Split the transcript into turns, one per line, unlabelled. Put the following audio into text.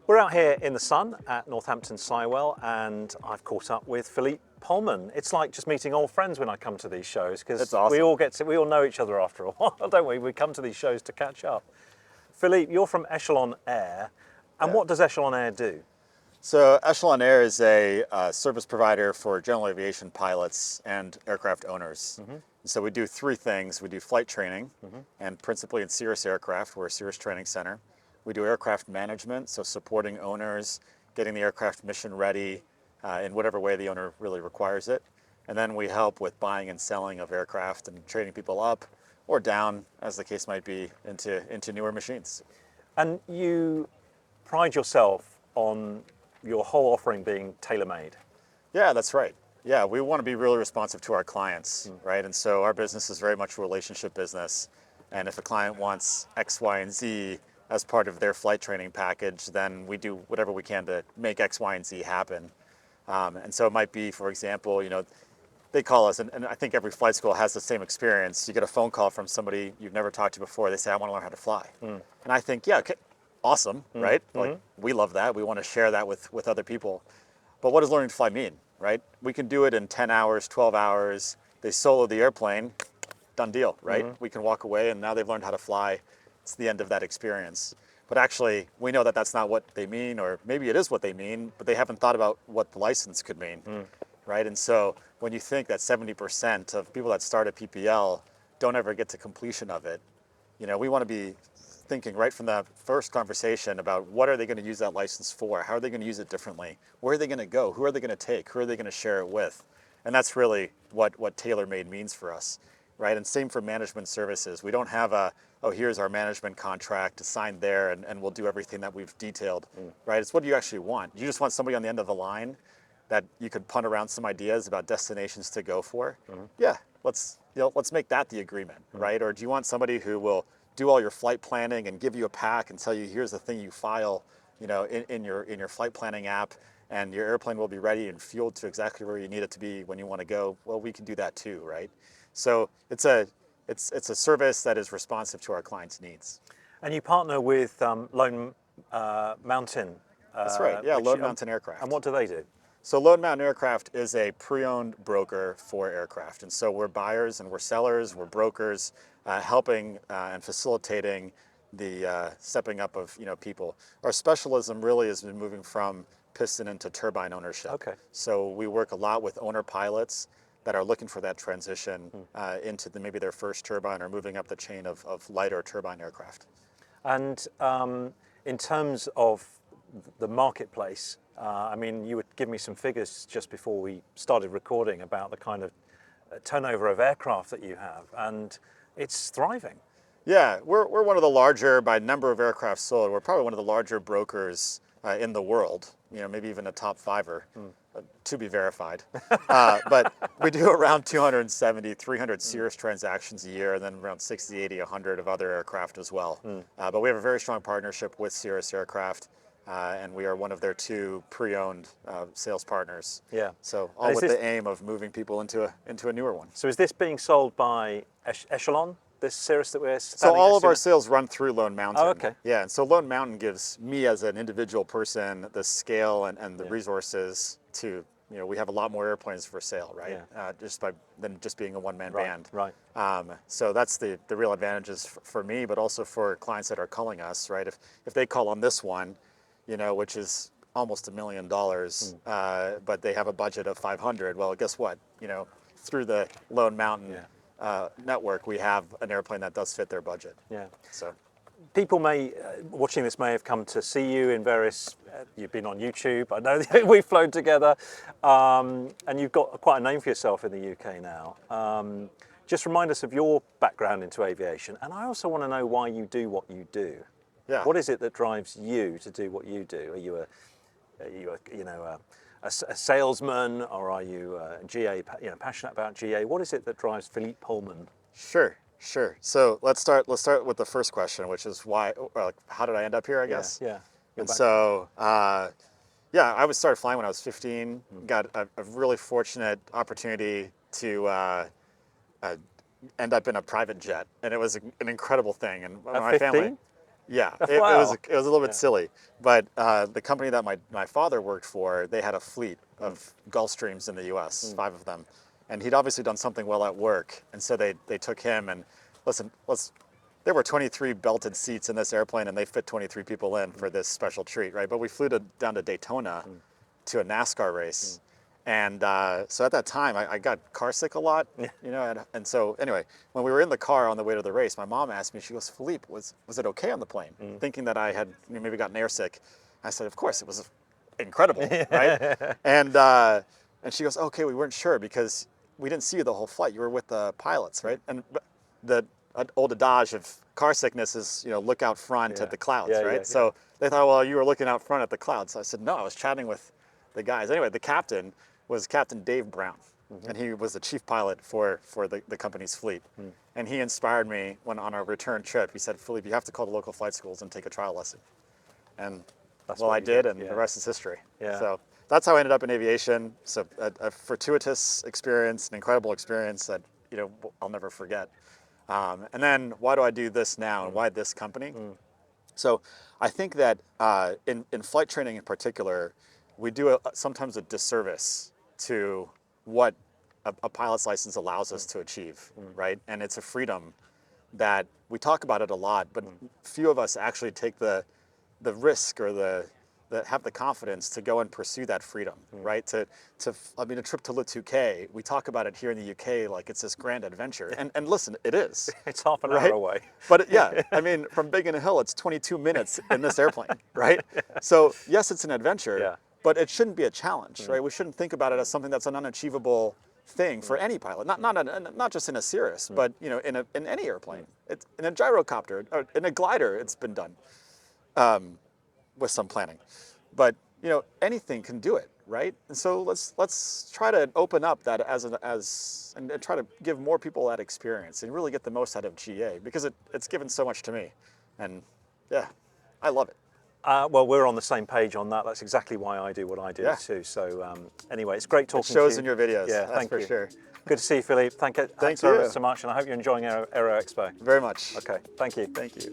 We're out here in the sun at Northampton Sywell, and I've caught up with Philippe Pullman. It's like just meeting old friends when I come to these shows, because
awesome.
we all know each other after a while, don't we? We come to these shows to catch up. Philippe, you're from Echelon Air, and what does Echelon Air do?
So Echelon Air is a service provider for general aviation pilots and aircraft owners. So we do three things. We do flight training, and principally in Cirrus aircraft. We're a Cirrus training center. We do aircraft management, so supporting owners, getting the aircraft mission ready in whatever way the owner really requires it. And then we help with buying and selling of aircraft and trading people up or down, as the case might be, into newer machines.
And you pride yourself on your whole offering being tailor-made.
Yeah, that's right. Yeah, we want to be really responsive to our clients, right? And so our business is very much a relationship business. And if a client wants X, Y, and Z as part of their flight training package, then we do whatever we can to make X, Y, and Z happen. And so it might be, for example, they call us, and I think every flight school has the same experience. You get a phone call from somebody you've never talked to before. They say, I want to learn how to fly. And I think, yeah, okay, awesome, right? Like, we love that. We want to share that with other people. But what does learning to fly mean, right? We can do it in 10 hours, 12 hours. They solo the airplane, done deal, right? We can walk away and now they've learned how to fly. It's the end of that experience. But actually, we know that that's not what they mean, or maybe it is what they mean, but they haven't thought about what the license could mean, right? And so when you think that 70% of people that start at PPL don't ever get to completion of it, we want to be thinking right from the first conversation about what are they going to use that license for? How are they going to use it differently? Where are they going to go? Who are they going to take? Who are they going to share it with? And that's really what tailor-made means for us, right? And same for management services. We don't have here's our management contract, sign there, and we'll do everything that we've detailed, right? It's what do you actually want? You just want somebody on the end of the line that you could punt around some ideas about destinations to go for? Yeah, let's make that the agreement, right? Or do you want somebody who will do all your flight planning and give you a pack and tell you here's the thing you file, in your flight planning app, and your airplane will be ready and fueled to exactly where you need it to be when you want to go? Well, we can do that too, right? So it's a service that is responsive to our clients' needs.
And you partner with Lone Mountain.
That's right, yeah, Lone Mountain Aircraft.
And what do they do?
So Lone Mountain Aircraft is a pre-owned broker for aircraft. And so we're buyers and we're sellers, we're brokers, helping and facilitating the stepping up of people. Our specialism really has been moving from piston into turbine ownership.
Okay.
So we work a lot with owner pilots that are looking for that transition into maybe their first turbine, or moving up the chain of lighter turbine aircraft.
And in terms of the marketplace, I mean, you would give me some figures just before we started recording about the kind of turnover of aircraft that you have, and it's thriving.
Yeah, we're one of the larger, by number of aircraft sold, we're probably one of the larger brokers in the world, maybe even a top fiver, to be verified. But we do around 270, 300 Cirrus transactions a year, and then around 60, 80, 100 of other aircraft as well. But we have a very strong partnership with Cirrus Aircraft, and we are one of their two pre-owned sales partners.
Yeah.
So all with the aim of moving people into a newer one.
So is this being sold by Echelon, this Cirrus that we're
So all of our sales run through Lone Mountain.
Oh, okay.
Yeah, and so Lone Mountain gives me as an individual person the scale and the resources to, we have a lot more airplanes for sale, right?
Yeah.
Than just being a one-man band.
Right.
So that's the real advantages for me, but also for clients that are calling us, right? If they call on this one, which is almost $1 million, but they have a budget of 500. Well, guess what? Through the Lone Mountain network, we have an airplane that does fit their budget.
Yeah.
So
people watching this may have come to see you in various. You've been on YouTube. I know that we've flown together, and you've got quite a name for yourself in the UK now. Just remind us of your background into aviation, and I also want to know why you do what you do.
Yeah.
What is it that drives you to do what you do? Are you a salesman, or are you GA? Passionate about GA? What is it that drives Philippe Pullman?
Sure. So let's start with the first question, which is why? How did I end up here? I guess.
Yeah.
And so, I started flying when I was 15. Got a really fortunate opportunity to end up in a private jet, and it was an incredible thing. And my family, Yeah,
Wow.
it was a little bit silly, but the company that my father worked for, they had a fleet of Gulfstreams in the U.S., 5 of them, and he'd obviously done something well at work, and so they took him and listen, there were 23 belted seats in this airplane, and they fit 23 people in for this special treat, right? But we flew down to Daytona to a NASCAR race. And so at that time, I got car sick a lot, you know, and so anyway, when we were in the car on the way to the race, my mom asked me, she goes, Philippe, was it okay on the plane? Thinking that I had maybe gotten air sick. I said, of course, it was incredible, right? And she goes, okay, we weren't sure because we didn't see you the whole flight. You were with the pilots, right? And the old adage of car sickness is, you know, look out front at the clouds, right? So they thought, well, you were looking out front at the clouds. So I said, no, I was chatting with the guys. Anyway, the captain was Captain Dave Brown, and he was the chief pilot for the company's fleet. And he inspired me when on our return trip, he said, Philippe, you have to call the local flight schools and take a trial lesson. And well, I did, and the rest is history. So that's how I ended up in aviation. So a fortuitous experience, an incredible experience that, you know, I'll never forget. And then why do I do this now and why this company? So I think that in flight training in particular, we do sometimes a disservice to what a pilot's license allows us to achieve, right? And it's a freedom that we talk about it a lot, but few of us actually take the risk or have the confidence to go and pursue that freedom, right? I mean, a trip to Le Touquet, we talk about it here in the UK like it's this grand adventure. And listen, it is.
It's half an hour away.
But yeah, I mean, from Biggin Hill, it's 22 minutes in this airplane, right? So yes, it's an adventure, but it shouldn't be a challenge, right? We shouldn't think about it as something that's an unachievable thing for any pilot, not just in a Cirrus, but you know, in any airplane. It's in a gyrocopter, or in a glider, it's been done. With some planning, but you know, anything can do it, right? And so let's try to open up that and try to give more people that experience and really get the most out of GA, because it's given so much to me, and yeah, I love it.
Well, we're on the same page on that. That's exactly why I do what I do too. So anyway, it's great talking to you.
It shows in your videos.
Yeah,
that's for sure.
Good to see you, Philippe. Thanks so much, and I hope you're enjoying Aero Expo.
Very much.
Okay, thank you.
Thank you.